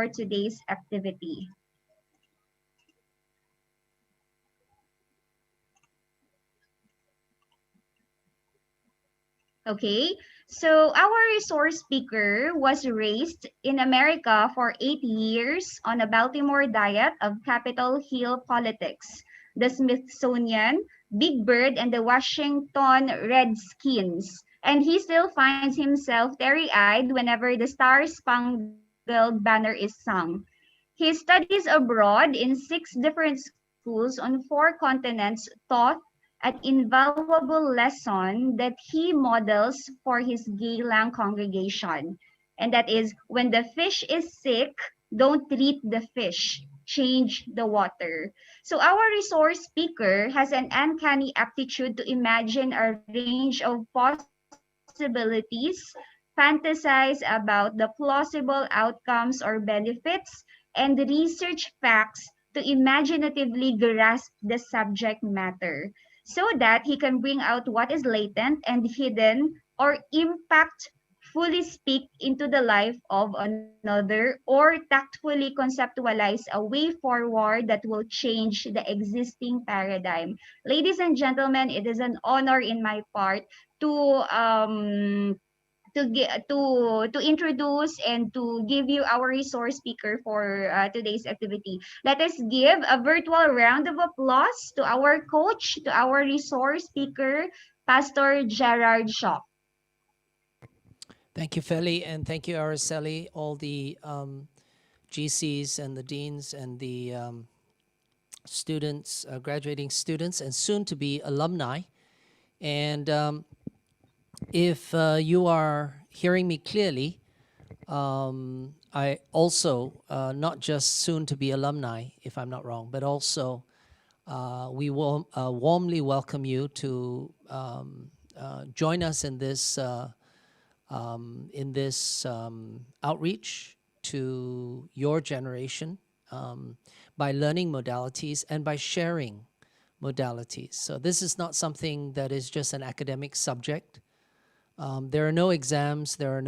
for today's activity. Okay, so our resource speaker was raised in America for 8 years on a Baltimore diet of Capitol Hill politics, the Smithsonian, Big Bird, and the Washington Redskins. And he still finds himself teary-eyed whenever the Star-Spangled Banner is sung. His studies abroad in 6 different schools on 4 continents taught an invaluable lesson that he models for his Geylang congregation. And that is, when the fish is sick, don't treat the fish, change the water. So our resource speaker has an uncanny aptitude to imagine a range of possibilities, fantasize about the plausible outcomes or benefits, and research facts to imaginatively grasp the subject matter so that he can bring out what is latent and hidden or impact fully speak into the life of another or tactfully conceptualize a way forward that will change the existing paradigm. Ladies and gentlemen, it is an honor in my part to to introduce and to give you our resource speaker for today's activity. Let us give a virtual round of applause to our coach, to our resource speaker, Pastor Gerard Shaw. Thank you, Feli, and thank you, Araceli, all the GCs and the deans and the students, graduating students, and soon-to-be alumni. And if you are hearing me clearly, I also, not just soon-to-be alumni, if I'm not wrong, but also we will warmly welcome you to join us in this outreach to your generation by learning modalities and by sharing modalities. So this is not something that is just an academic subject. There are no exams. There's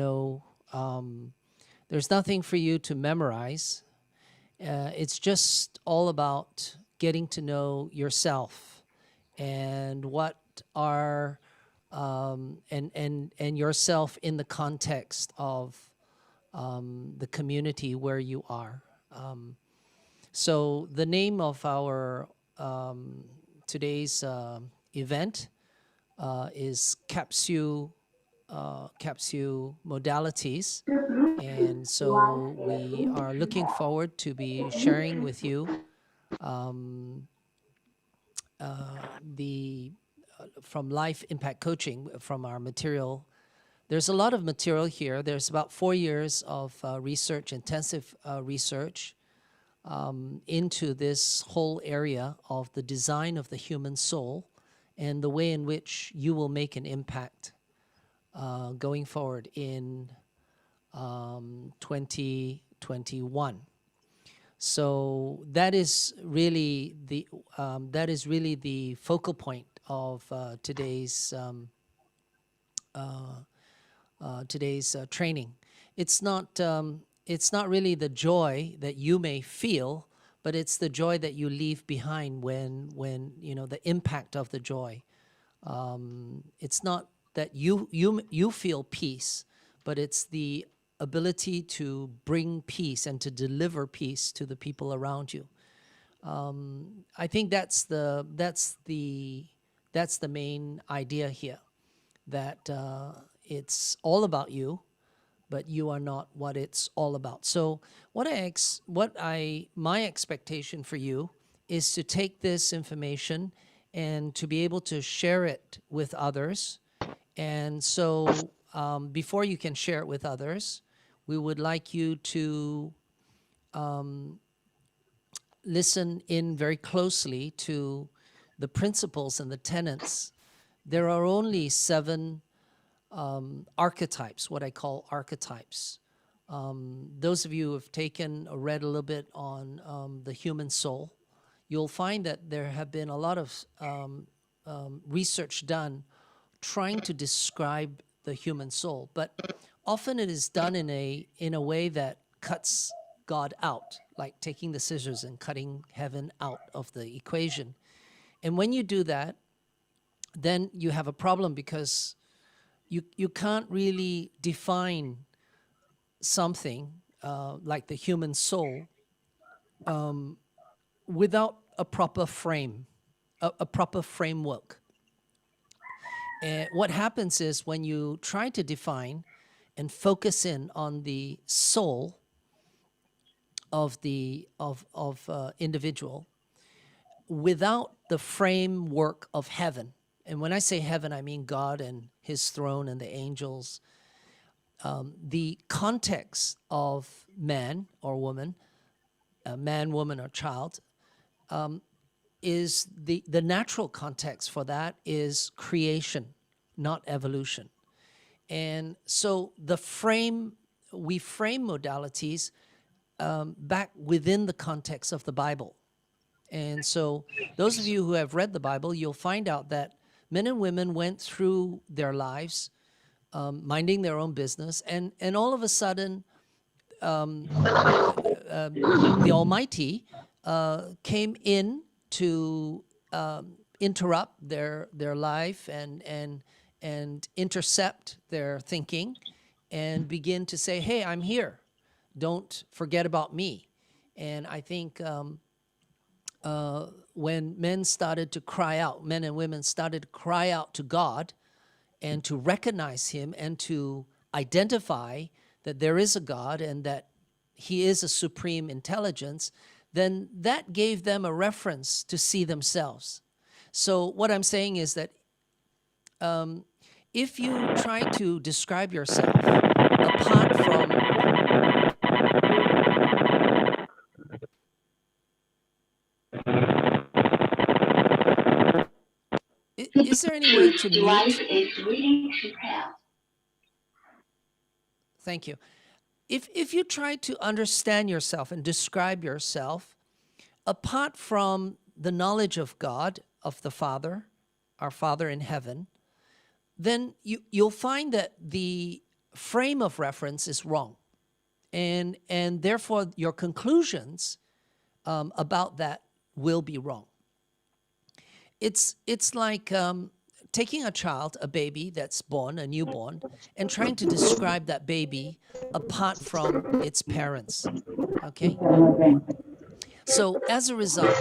nothing for you to memorize. It's just all about getting to know yourself and what are and yourself in the context of the community where you are. So the name of our today's event is CapSU Modalities. And so we are looking forward to be sharing with you from life impact coaching from our material. There's a lot of material here. There's about 4 years of research, intensive research into this whole area of the design of the human soul and the way in which you will make an impact going forward in 2021. So that is really the focal point of today's training. It's not really the joy that you may feel, but it's the joy that you leave behind when you know the impact of the joy. It's not that you feel peace, but it's the ability to bring peace and to deliver peace to the people around you. I think that's the main idea here, that it's all about you, but you are not what it's all about. So my expectation for you is to take this information and to be able to share it with others. And so before you can share it with others, we would like you to listen in very closely to the principles and the tenets. There are only 7 archetypes, what I call archetypes. Those of you who have taken or read a little bit on the human soul, you'll find that there have been a lot of research done trying to describe the human soul, but often it is done in a way that God out, like taking the scissors and cutting heaven out of the equation. And when you do that, then you have a problem, because you can't really define something like the human soul without a proper frame, a proper framework. And what happens is, when you try to define and focus in on the soul of the individual without the framework of heaven, and when I say heaven, I mean God and his throne and the angels, the context of man or woman, man, woman, or child, is the natural context for that is creation, not evolution. And so we frame modalities back within the context of the Bible. And so those of you who have read the Bible, you'll find out that men and women went through their lives minding their own business, and all of a sudden the Almighty came in to interrupt their life and intercept their thinking and begin to say, hey, I'm here. Don't forget about me. And I think when men started to cry out, men and women started to cry out to God and to recognize him and to identify that there is a God and that he is a supreme intelligence, then that gave them a reference to see themselves. So what I'm saying is that if you try to describe yourself apart from is there any way to mute? Thank you. If you try to understand yourself and describe yourself apart from the knowledge of God, of the Father, our Father in heaven, then you'll find that the frame of reference is wrong. And therefore, your conclusions about that will be wrong. It's like taking a child, a baby that's born, a newborn, and trying to describe that baby apart from its parents, okay? So as a result,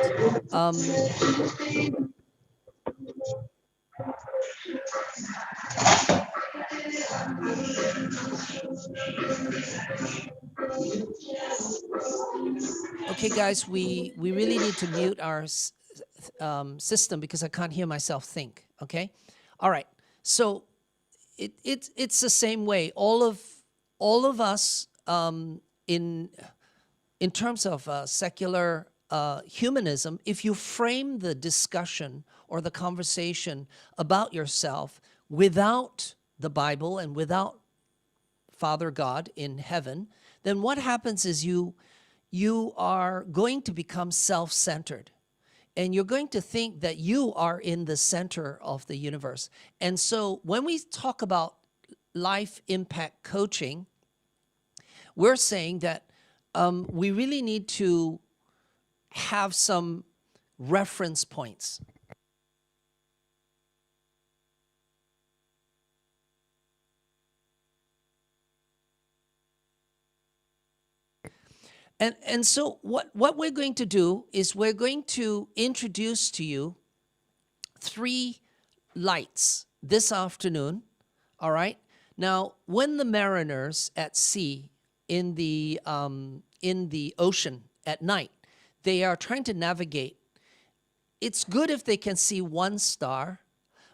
okay, guys, we really need to mute our system because I can't hear myself think, okay? All right, so it's the same way. All of us in terms of secular humanism, if you frame the discussion or the conversation about yourself without the Bible and without Father God in heaven, then what happens is you are going to become self-centered. And you're going to think that you are in the center of the universe. And so when we talk about life impact coaching, we're saying that we really need to have some reference points. And so what we're going to do is we're going to introduce to you 3 lights this afternoon, all right? Now, when the mariners at sea in the ocean at night, they are trying to navigate. It's good if they can see 1 star,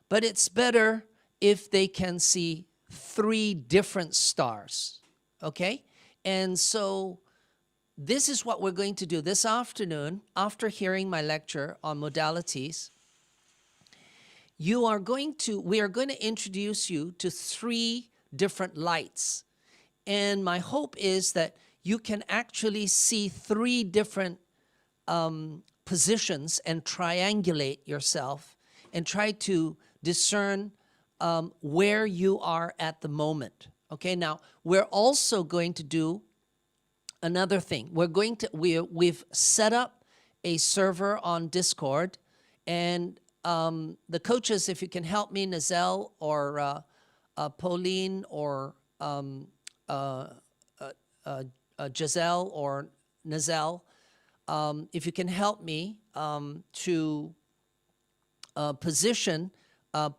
but it's better if they can see 3 different stars, okay? And so this is what we're going to do this afternoon after hearing my lecture on modalities. We are going to introduce you to 3 different lights. And my hope is that you can actually see 3 different positions and triangulate yourself and try to discern where you are at the moment. Okay, now we're also going to do another thing. We've set up a server on Discord, and the coaches, if you can help me, Nazelle or Pauline or Giselle or Nazelle, if you can help me to position,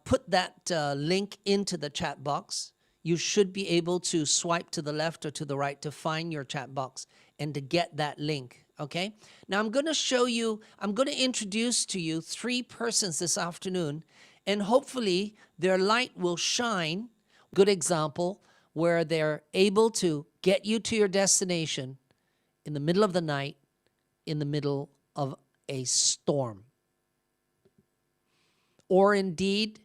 put that link into the chat box. You should be able to swipe to the left or to the right to find your chat box and to get that link, okay? Now I'm going to introduce to you 3 persons this afternoon, and hopefully their light will shine. Good example where they're able to get you to your destination in the middle of the night, in the middle of a storm. Or indeed,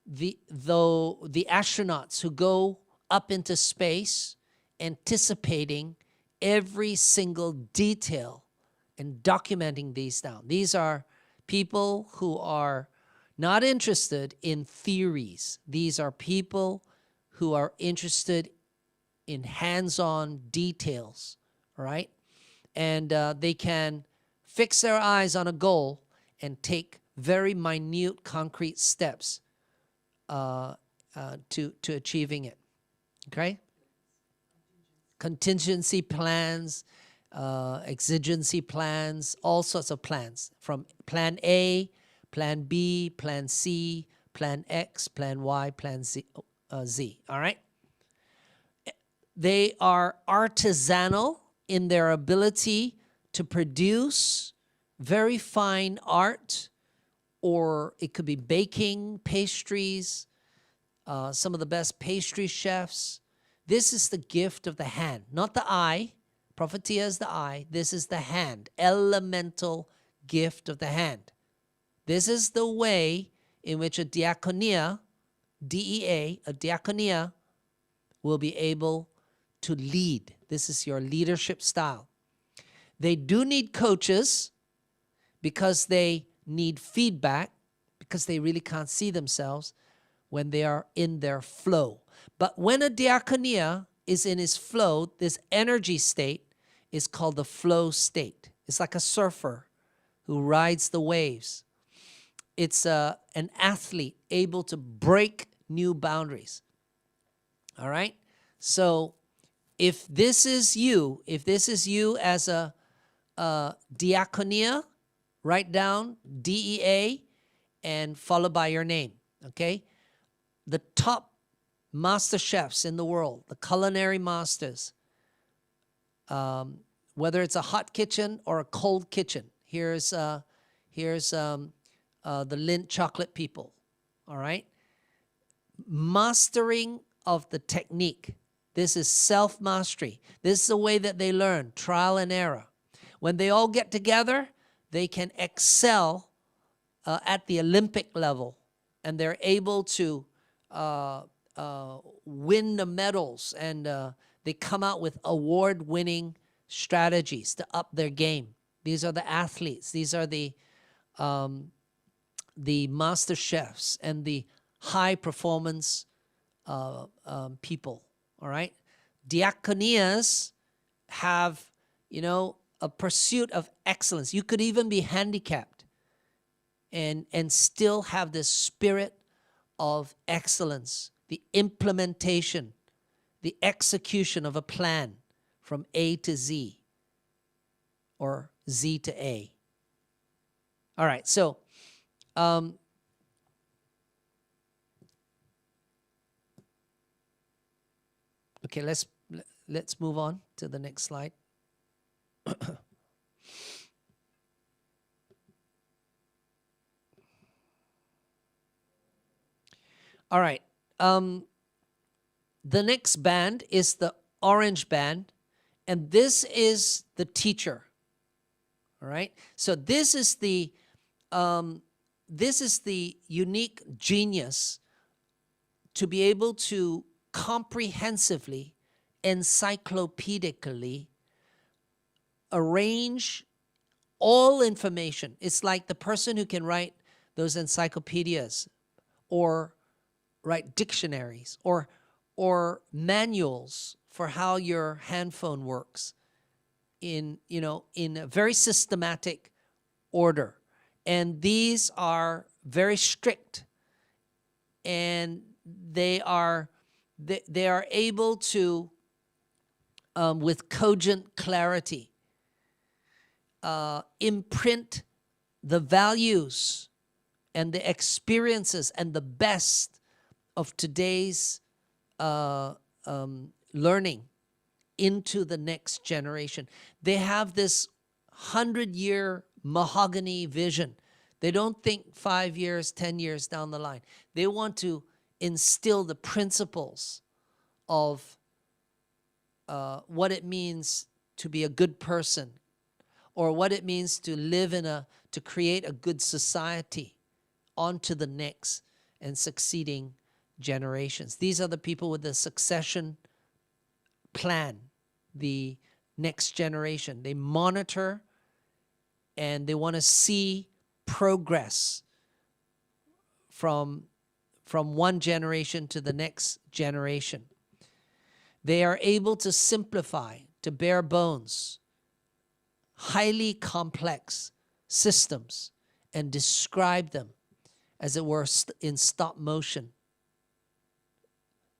the astronauts who go up into space anticipating every single detail and documenting these down. These are people who are not interested in theories. These are people who are interested in hands-on details, right? And they can fix their eyes on a goal and take very minute, concrete steps to achieving it. Okay? Contingency plans, exigency plans, all sorts of plans, from plan A, plan B, plan C, plan X, plan Y, plan Z. All right? They are artisanal in their ability to produce very fine art, or it could be baking, pastries, some of the best pastry chefs. This is the gift of the hand, not the eye. Prophetia is the eye. This is the hand, elemental gift of the hand. This is the way in which a diaconia, DEA, a diaconia, will be able to lead. This is your leadership style. They do need coaches because they need feedback, because they really can't see themselves when they are in their flow. But when a diaconia is in its flow, this energy state is called the flow state. It's like a surfer who rides the waves. It's an athlete able to break new boundaries. All right? So if this is you as a diaconia, write down DEA and followed by your name, okay? The top master chefs in the world, the culinary masters, whether it's a hot kitchen or a cold kitchen. Here's the Lindt chocolate people, all right? Mastering of the technique. This is self-mastery. This is the way that they learn, trial and error. When they all get together, they can excel at the Olympic level, and they're able to win the medals, and they come out with award-winning strategies to up their game. These are the athletes. These are the master chefs and the high-performance people, all right? Diaconias have, a pursuit of excellence. You could even be handicapped and still have this spirit of excellence, the implementation, the execution of a plan from A to Z or Z to A. All right, so okay, let's move on to the next slide. All right. The next band is the orange band, and this is the teacher. All right. So this is the unique genius to be able to comprehensively, encyclopedically arrange all information. It's like the person who can write those encyclopedias or write dictionaries or manuals for how your handphone works. in a very systematic order, and these are very strict, and they are able to, with cogent clarity, imprint the values and the experiences and the best of today's learning into the next generation. They have this 100-year mahogany vision. They don't think 5 years, 10 years down the line. They want to instill the principles of what it means to be a good person, or what it means to live to create a good society onto the next and succeeding generations. These are the people with the succession plan, the next generation. They monitor and they want to see progress from one generation to the next generation. They are able to simplify to bare bones highly complex systems and describe them, as it were, in stop motion,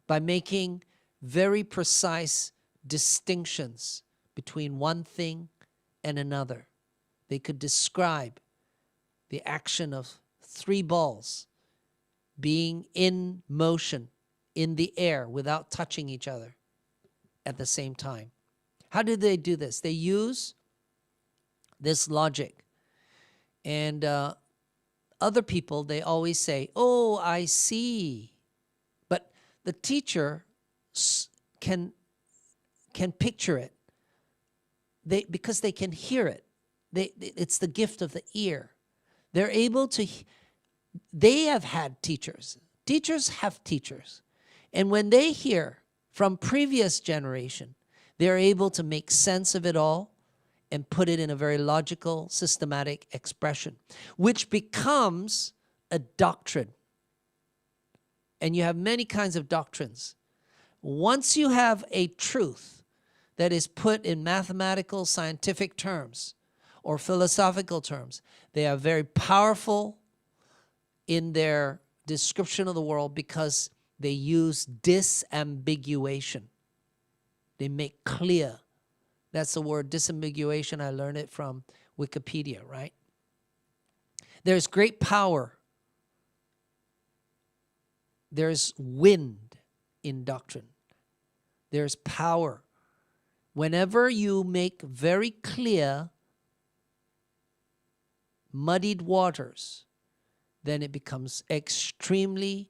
by making very precise distinctions between one thing and another. They could describe the action of 3 balls being in motion in the air without touching each other at the same time. How do they do this? They use this logic. And other people, they always say, "Oh, I see." But the teacher can picture it. Because they can hear it. It's the gift of the ear. They're able to. They have had teachers. Teachers have teachers. And when they hear from previous generation, they're able to make sense of it all and put it in a very logical, systematic expression, which becomes a doctrine. And you have many kinds of doctrines. Once you have a truth that is put in mathematical, scientific terms or philosophical terms, they are very powerful in their description of the world because they use disambiguation. They make clear. That's the word, disambiguation. I learned it from Wikipedia, right? There's great power. There's wind in doctrine. There's power. Whenever you make very clear muddied waters, then it becomes extremely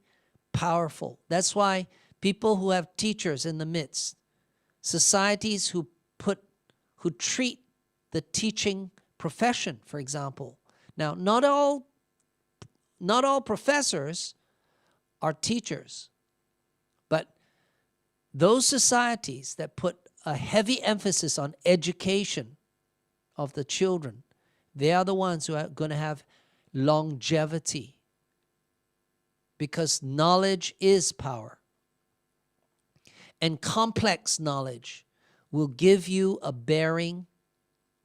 powerful. That's why people who have teachers in the midst, societies who treat the teaching profession, for example. Now, not all professors are teachers, but those societies that put a heavy emphasis on education of the children, they are the ones who are going to have longevity, because knowledge is power. And complex knowledge will give you a bearing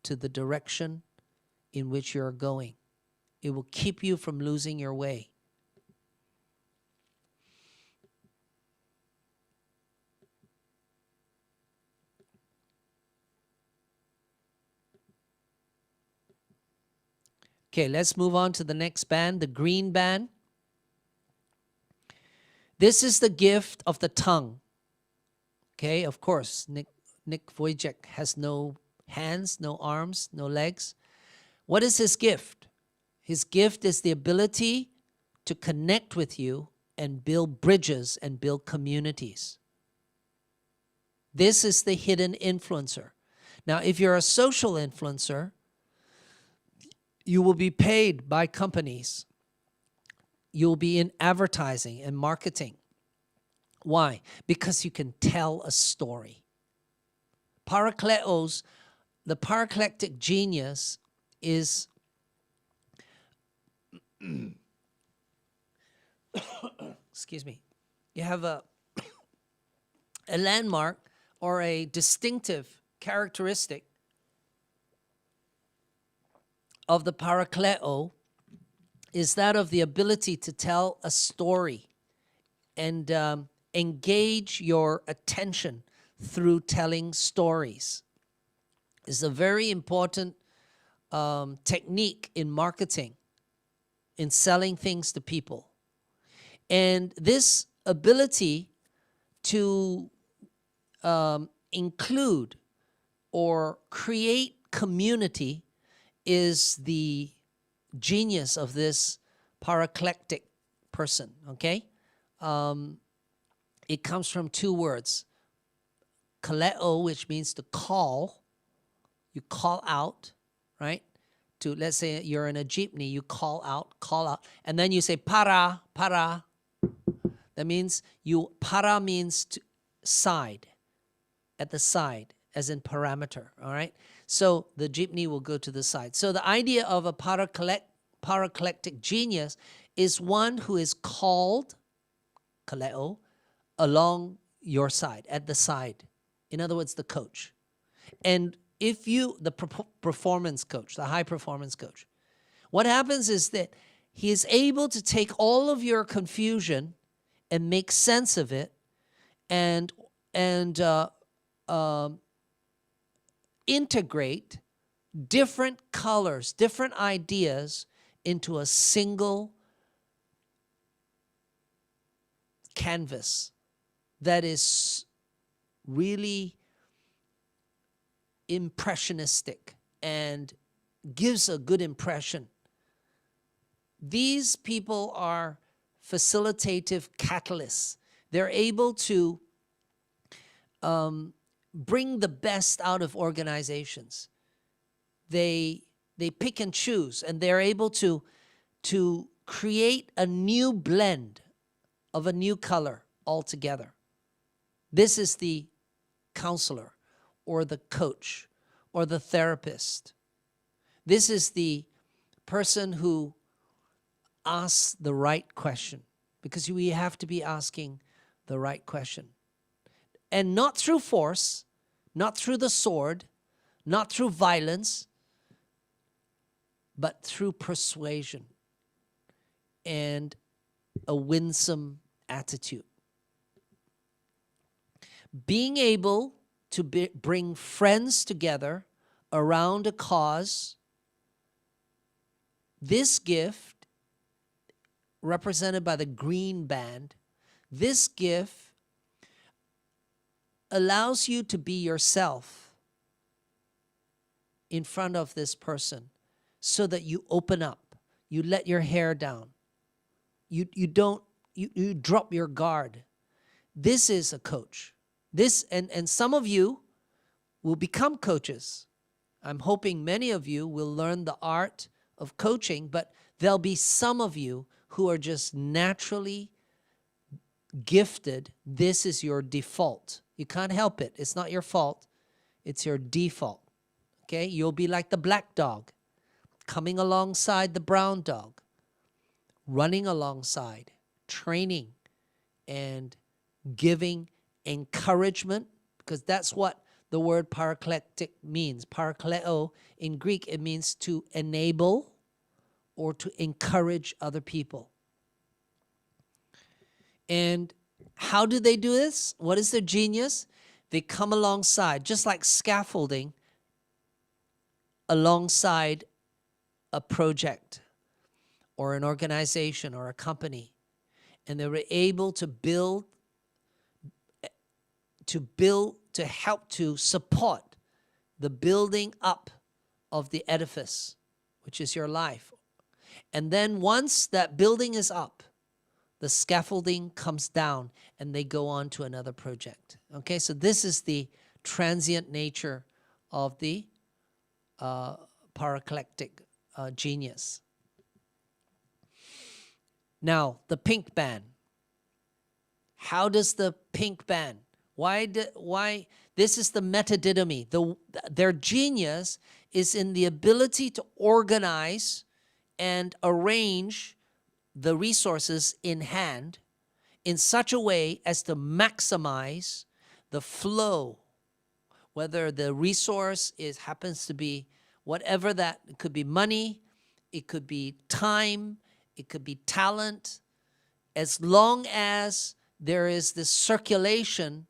to the direction in which you're going. It will keep you from losing your way. Okay, let's move on to the next band, the green band. This is the gift of the tongue. Okay, of course, Nick Vujicic has no hands, no arms, no legs. What is his gift? His gift is the ability to connect with you and build bridges and build communities. This is the hidden influencer. Now, if you're a social influencer, you will be paid by companies. You'll be in advertising and marketing. Why? Because you can tell a story. Parakletos, the paraclectic genius is excuse me. You have a landmark or a distinctive characteristic of the parakleo is that of the ability to tell a story and engage your attention through telling stories. It's a very important technique in marketing, in selling things to people. And this ability to include or create community is the genius of this paraclectic person, okay? It comes from two words, kaleo, which means to call. You call out, right? To, let's say you're in a jeepney, you call out, and then you say para. That means para means to side, at the side, as in parameter, all right? So the jeepney will go to the side. So the idea of a paraclectic genius is one who is called, kaleo, along your side, at the side. In other words, the coach. And if you, the performance coach, the high performance coach, what happens is that he is able to take all of your confusion and make sense of it and integrate different colors, different ideas into a single canvas that is really impressionistic and gives a good impression. These people are facilitative catalysts. They're able to bring the best out of organizations. They pick and choose, and they're able to create a new blend of a new color altogether. This is the counselor or the coach or the therapist. This is the person who asks the right question, because we have to be asking the right question. And not through force, not through the sword, not through violence, but through persuasion and a winsome attitude. Being able to bring friends together around a cause, this gift, represented by the green band, this gift allows you to be yourself in front of this person so that you open up, you let your hair down, you drop your guard. This is a coach. This and some of you will become coaches. I'm hoping many of you will learn the art of coaching, but there'll be some of you who are just naturally gifted. This is your default. You can't help it. It's not your fault. It's your default. Okay? You'll be like the black dog, coming alongside the brown dog, running alongside, training, and giving encouragement, because that's what the word paraclectic means. Parakleo in Greek, it means to enable or to encourage other people. And how do they do this? What is their genius? They come alongside, just like scaffolding, alongside a project or an organization or a company. And they were able to to help to support the building up of the edifice, which is your life. And then once that building is up, the scaffolding comes down and they go on to another project. Okay, so this is the transient nature of the paraclectic genius. Now, the pink band. How does the pink band? Why? This is the metadidomy. Their genius is in the ability to organize and arrange the resources in hand in such a way as to maximize the flow, whether the resource happens to be whatever that, it could be money, it could be time, it could be talent, as long as there is this circulation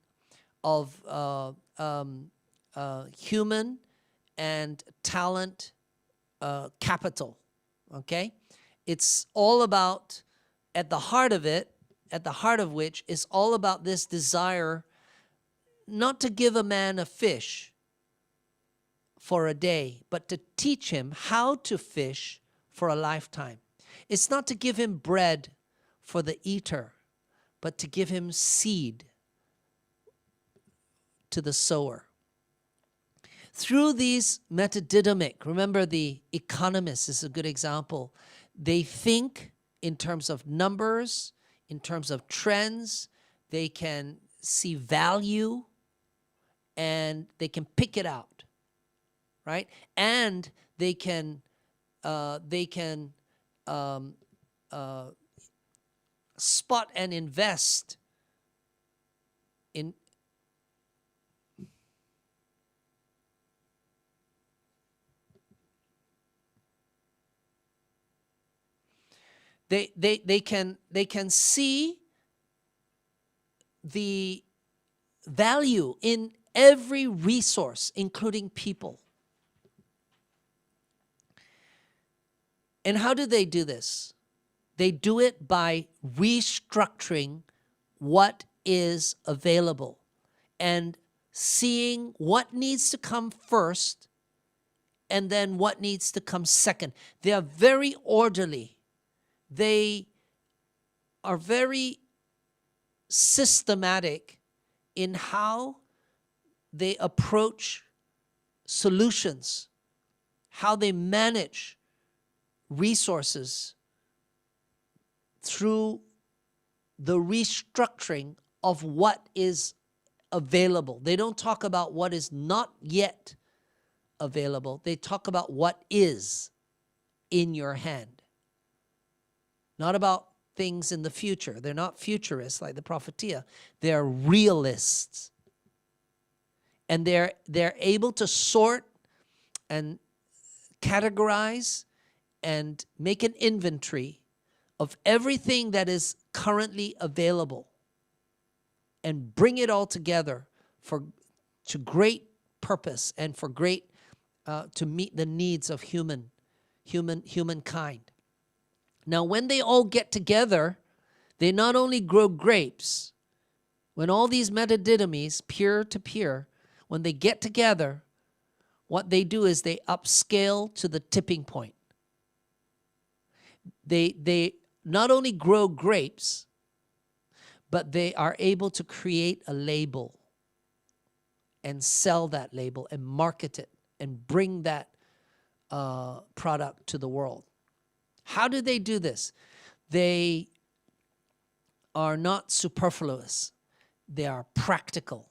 of human and talent capital, okay? It's all about, at the heart of it, at the heart of which is all about this desire not to give a man a fish for a day, but to teach him how to fish for a lifetime. It's not to give him bread for the eater, but to give him seed to the sower. Through these metadidymic, remember the economist is a good example. They think in terms of numbers, in terms of trends. They can see value and they can pick it out, right? And they can spot and invest in they can see the value in every resource, including people. And how do they do this? They do it by restructuring what is available and seeing what needs to come first and then what needs to come second. They are very orderly. They are very systematic in how they approach solutions, how they manage resources through the restructuring of what is available. They don't talk about what is not yet available. They talk about what is in your hand. Not about things in the future. They're not futurists like the Prophetia. They're realists. And they're able to sort and categorize and make an inventory of everything that is currently available and bring it all together to great purpose and for great to meet the needs of humankind. Now, when they all get together, they not only grow grapes. When all these metadidymies, peer to peer, when they get together, what they do is they upscale to the tipping point. They not only grow grapes, but they are able to create a label and sell that label and market it and bring that product to the world. How do they do this? They are not superfluous. They are practical.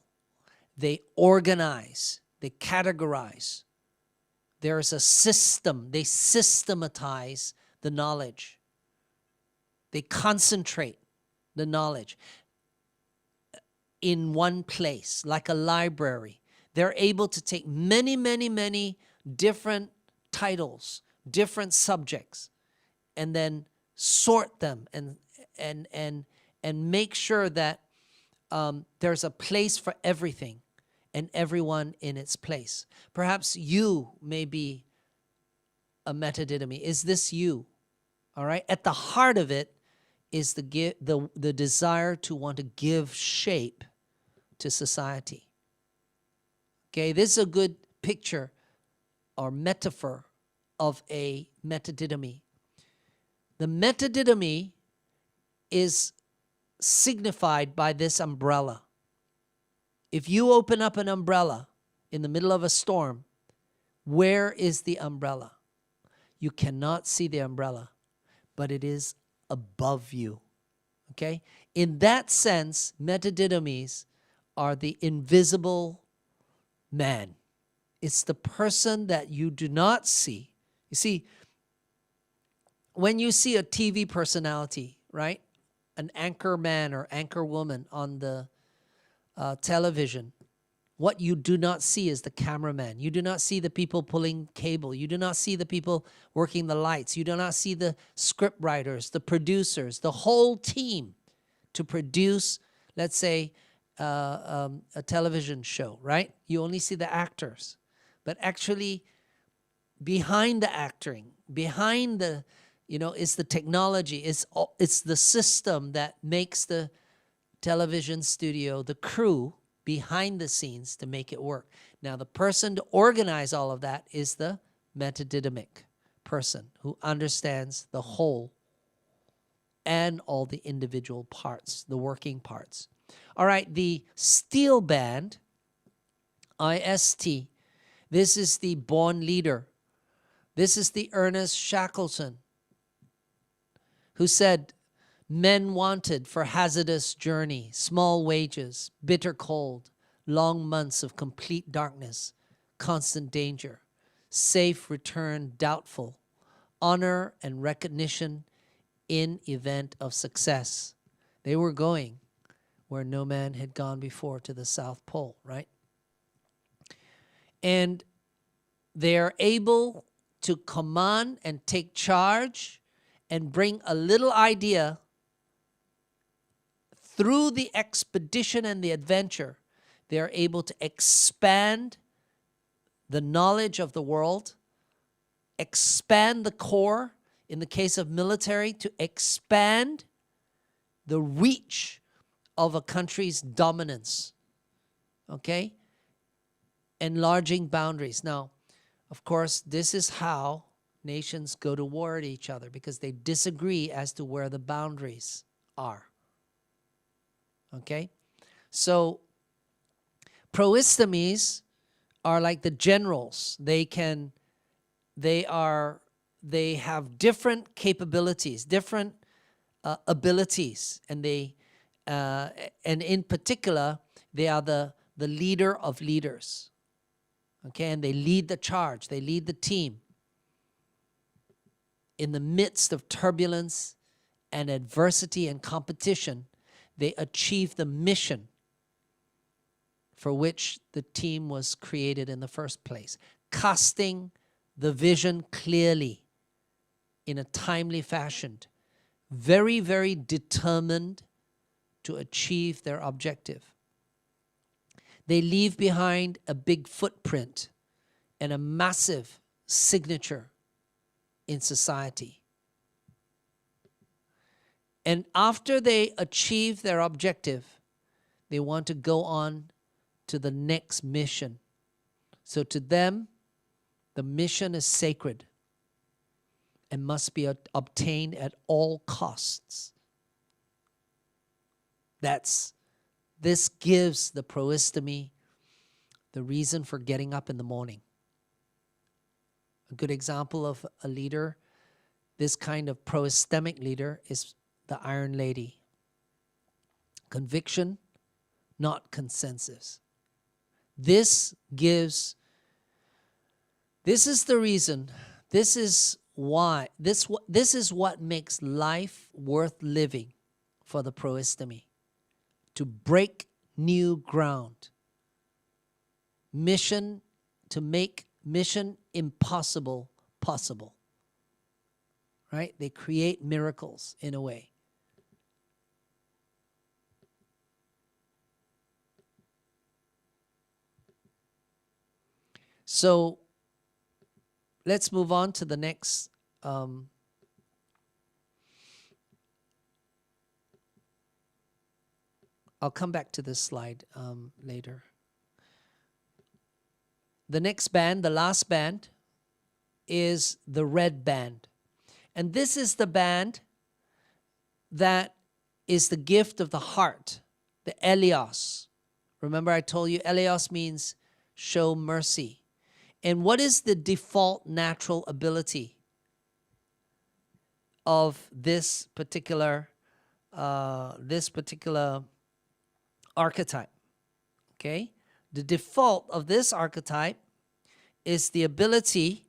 They organize. They categorize. There is a system. They systematize the knowledge. They concentrate the knowledge in one place, like a library. They're able to take many, many, many different titles, different subjects, and then sort them and make sure that there's a place for everything and everyone in its place. Perhaps you may be a metadidymy. Is this you? All right. At the heart of it is the desire to want to give shape to society. Okay, this is a good picture or metaphor of a metadidymy. The metadidymy is signified by this umbrella. If you open up an umbrella in the middle of a storm, where is the umbrella? You cannot see the umbrella, but it is above you. Okay? In that sense, metadidymies are the invisible man. It's the person that you do not see. You see, when you see a TV personality, right? An anchor man or anchor woman on the television, What you do not see is the cameraman. You do not see the people pulling cable. You do not see the people working the lights. You do not see the script writers, the producers, the whole team to produce, let's say, a television show, right? You only see the actors. But actually, behind the acting, behind the, is the technology. It's the system that makes the television studio, the crew behind the scenes to make it work. Now, the person to organize all of that is the metadynamic person who understands the whole and all the individual parts, the working parts. All right, the steel band, IST, this is the born leader. This is the Ernest Shackleton, who said, men wanted for hazardous journey, small wages, bitter cold, long months of complete darkness, constant danger, safe return doubtful, honor and recognition in event of success. They were going where no man had gone before, to the South Pole, right? And they are able to command and take charge and bring a little idea through the expedition and the adventure. They are able to expand the knowledge of the world, expand the core, in the case of military, to expand the reach of a country's dominance, okay? Enlarging boundaries. Now, of course, this is how nations go to war at each other, because they disagree as to where the boundaries are. Okay? So, proistomies are like the generals. They have different capabilities, different abilities, and and in particular, they are the leader of leaders. Okay, and they lead the charge, they lead the team. In the midst of turbulence and adversity and competition, they achieve the mission for which the team was created in the first place, casting the vision clearly in a timely fashion, very, very determined to achieve their objective. They leave behind a big footprint and a massive signature in society. And after they achieve their objective, they want to go on to the next mission. So to them, the mission is sacred and must be obtained at all costs. This gives the proistomy the reason for getting up in the morning. A good example of a leader, this kind of proistemic leader, is the Iron Lady. Conviction, not consensus. This is the reason, this is why, this is what makes life worth living for the proistomy. To break new ground. Mission, to make mission impossible possible. Right? They create miracles in a way. So let's move on to the next I'll come back to this slide later. The next band, the last band, is the red band. And this is the band that is the gift of the heart, the Elios. Remember I told you Elios means show mercy. And what is the default natural ability of this particular archetype? Okay? The default of this archetype is the ability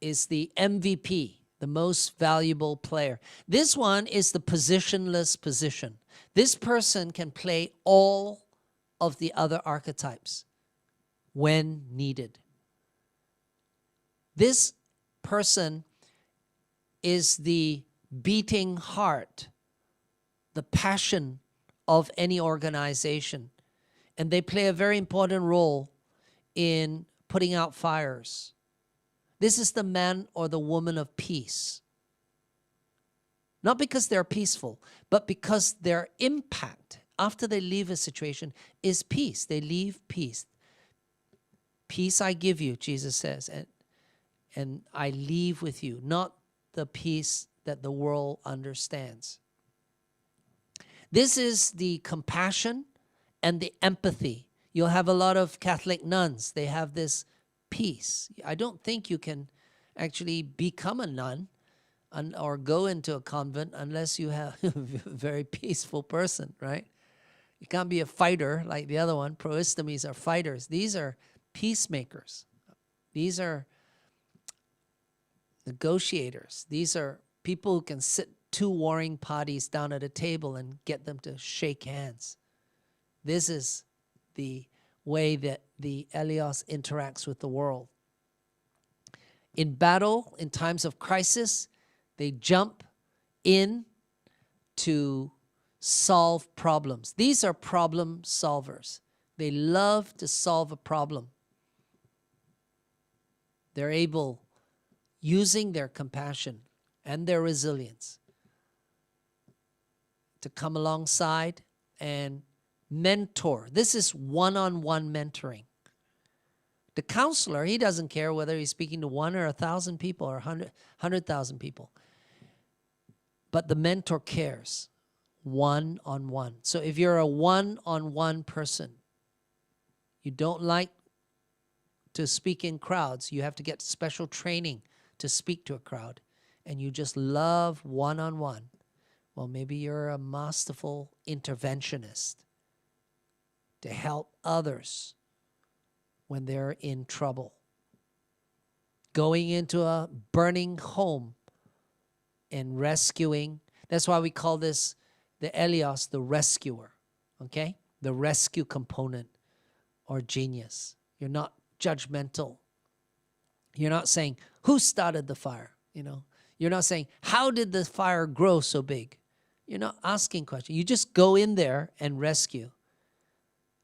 is the MVP, the most valuable player. This one is the positionless position. This person can play all of the other archetypes when needed. This person is the beating heart, the passion of any organization. And they play a very important role in putting out fires. This is the man or the woman of peace. Not because they're peaceful, but because their impact after they leave a situation is peace. They leave peace. Peace I give you, Jesus says, and I leave with you, not the peace that the world understands. This is the compassion and the empathy. You'll have a lot of Catholic nuns. They have this peace. I don't think you can actually become a nun or go into a convent unless you have a very peaceful person, right? You can't be a fighter like the other one. Proistomies are fighters. These are peacemakers. These are negotiators. These are people who can sit two warring parties down at a table and get them to shake hands. This is the way that the Elios interacts with the world. In battle, in times of crisis, they jump in to solve problems. These are problem solvers. They love to solve a problem. They're able, using their compassion and their resilience, to come alongside and mentor. This is one-on-one mentoring. The counselor, he doesn't care whether he's speaking to 1 or 1,000 people or 100,000 people. But the mentor cares, one-on-one. So if you're a one-on-one person, you don't like to speak in crowds, you have to get special training to speak to a crowd, and you just love one-on-one, well, maybe you're a masterful interventionist to help others when they're in trouble. Going into a burning home and rescuing. That's why we call this, the Elios, the rescuer, okay? The rescue component or genius. You're not judgmental. You're not saying, who started the fire? You're not saying, how did the fire grow so big? You're not asking questions. You just go in there and rescue.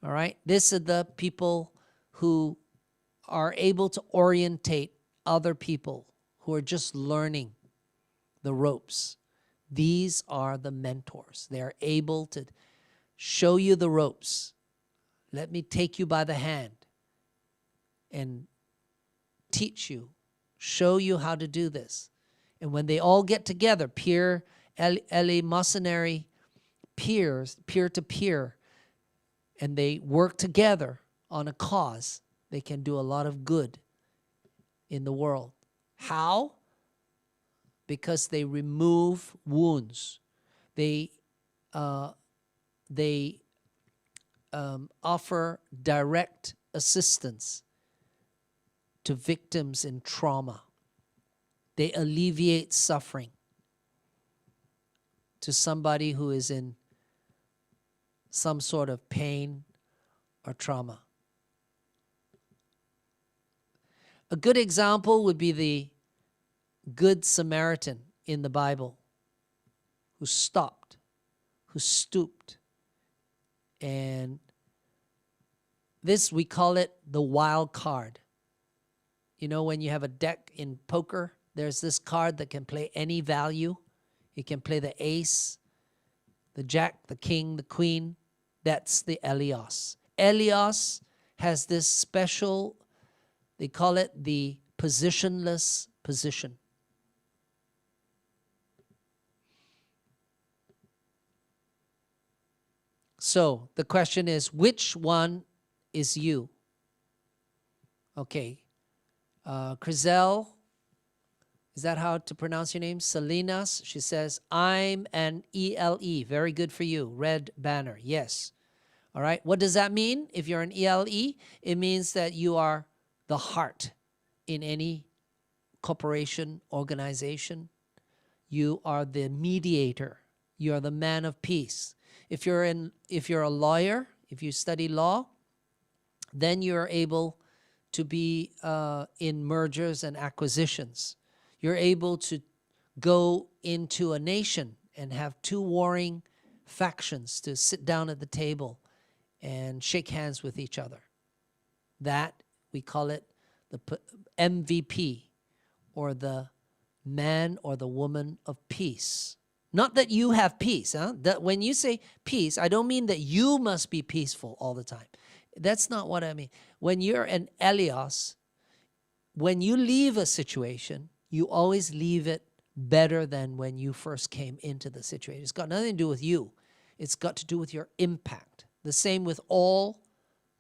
All right? These are the people who are able to orientate other people who are just learning the ropes. These are the mentors. They are able to show you the ropes. Let me take you by the hand and teach you, show you how to do this. And when they all get together, eleemosynary peers, peer-to-peer, and they work together on a cause, they can do a lot of good in the world. How? Because they remove wounds. They offer direct assistance to victims in trauma. They alleviate suffering to somebody who is in some sort of pain or trauma. A good example would be the Good Samaritan in the Bible who stopped, who stooped. And this, we call it the wild card. When you have a deck in poker, there's this card that can play any value. It can play the ace, the jack, the king, the queen. That's the Elios. Elios has this special, they call it the positionless position. So the question is, which one is you? Okay. Crizel, is that how to pronounce your name? Salinas, she says, I'm an ELE. Very good for you. Red banner. Yes. All right. What does that mean? If you're an ELE, it means that you are the heart in any corporation, organization. You are the mediator. You are the man of peace. If you're a lawyer, if you study law, then you're able to be in mergers and acquisitions. You're able to go into a nation and have two warring factions to sit down at the table and shake hands with each other. That, we call it the MVP, or the man or the woman of peace. Not that you have peace. That when you say peace, I don't mean that you must be peaceful all the time. That's not what I mean. When you're an Elios, when you leave a situation, you always leave it better than when you first came into the situation. It's got nothing to do with you. It's got to do with your impact. The same with all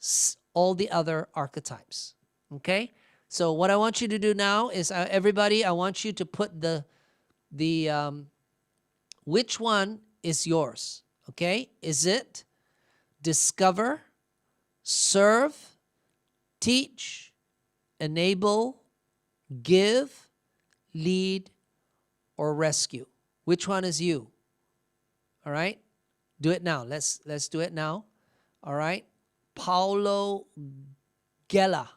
the other archetypes. Okay? So what I want you to do now is, everybody, I want you to put which one is yours. Okay? Is it discover, serve, teach, enable, give, lead, or rescue? Which one is you? All right? Do it now. Let's do it now. All right? Paulo Gela,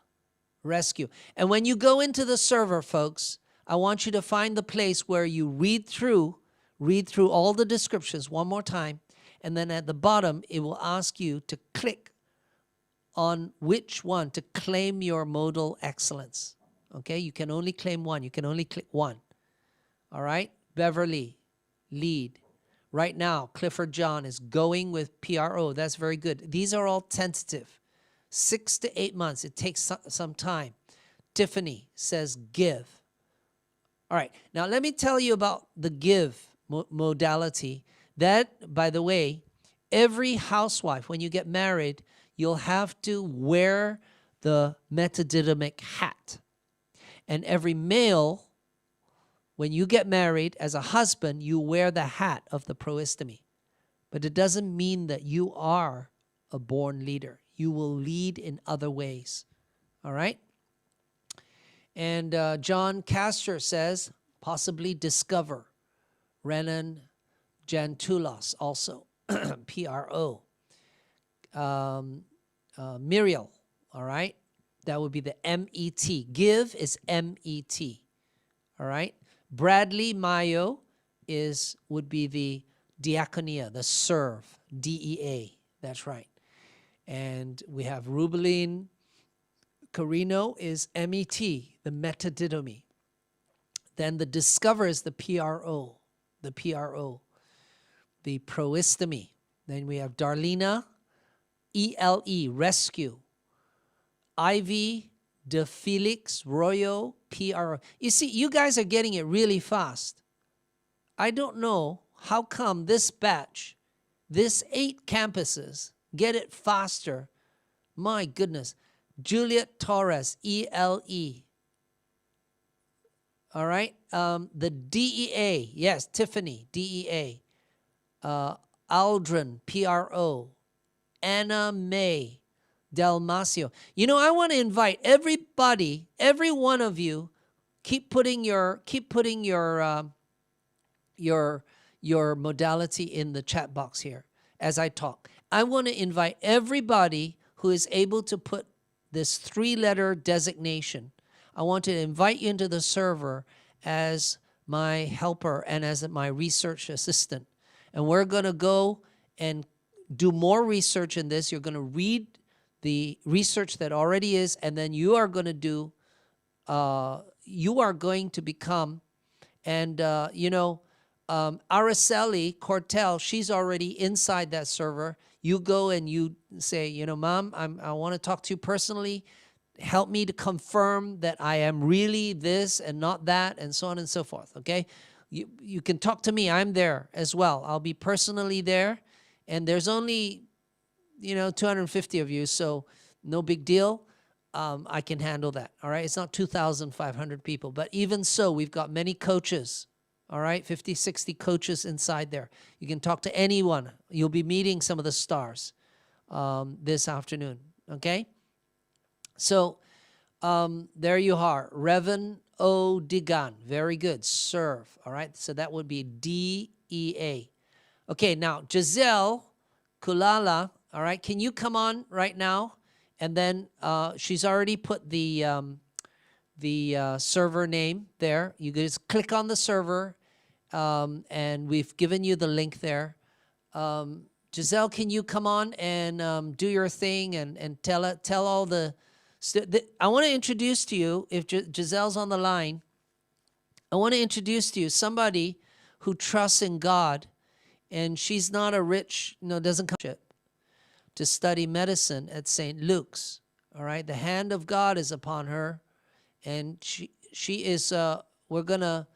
rescue. And when you go into the server, folks, I want you to find the place where you read through all the descriptions one more time, and then at the bottom it will ask you to click on which one to claim your modal excellence. Okay? You can only claim one. You can only click one. All right? Beverly, lead. Right now, Clifford John is going with PRO. That's very good. These are all tentative. 6 to 8 months. It takes some time. Tiffany says give. All right. Now, let me tell you about the give modality. That, by the way, every housewife, when you get married, you'll have to wear the metadidymic hat. And every male, when you get married as a husband, you wear the hat of the proistemi. But it doesn't mean that you are a born leader. You will lead in other ways. All right? And John Castor says, possibly discover. Renan Jantulas also, PRO. Muriel, all right? That would be the MET. Give is MET. All right? Bradley Mayo would be the diaconia, the serve, DEA. That's right. And we have Rubeline Carino is MET, the metadidomy. Then the discover is the PRO, the proistemi. Then we have Darlena, ELE, rescue. Ivy, De Felix, Royo, PRO. You see, you guys are getting it really fast. I don't know how come this batch, this 8 campuses, get it faster. My goodness. Juliet Torres, ELE. All right. The DEA. Yes, Tiffany, DEA. Aldrin, PRO. Anna May, Dalmasio. You know, I want to invite everybody, every one of you, keep putting your modality in the chat box here as I talk. I want to invite everybody who is able to put this 3-letter designation. I want to invite you into the server as my helper and as my research assistant. And we're going to go and do more research in this. You're going to read the research that already is, and then you are going to do, you are going to become, and Araceli Cortel, she's already inside that server. You go and you say, Mom, I want to talk to you personally. Help me to confirm that I am really this and not that, and so on and so forth, okay? You can talk to me. I'm there as well. I'll be personally there. And there's only, 250 of you, so no big deal. I can handle that, all right? It's not 2,500 people. But even so, we've got many coaches, all right? 50, 60 coaches inside there. You can talk to anyone. You'll be meeting some of the stars this afternoon, okay? So there you are. Revan Odigan. Very good. Serve. All right. So that would be DEA. Okay. Now, Giselle Kulala. All right. Can you come on right now? And then she's already put the server name there. You just click on the server, and we've given you the link there. Giselle, can you come on and do your thing and tell all the I want to introduce to you, if Giselle's on the line, I want to introduce to you somebody who trusts in God, and she's not a rich, doesn't come to study medicine at St. Luke's. All right, the hand of God is upon her, and she is. We're gonna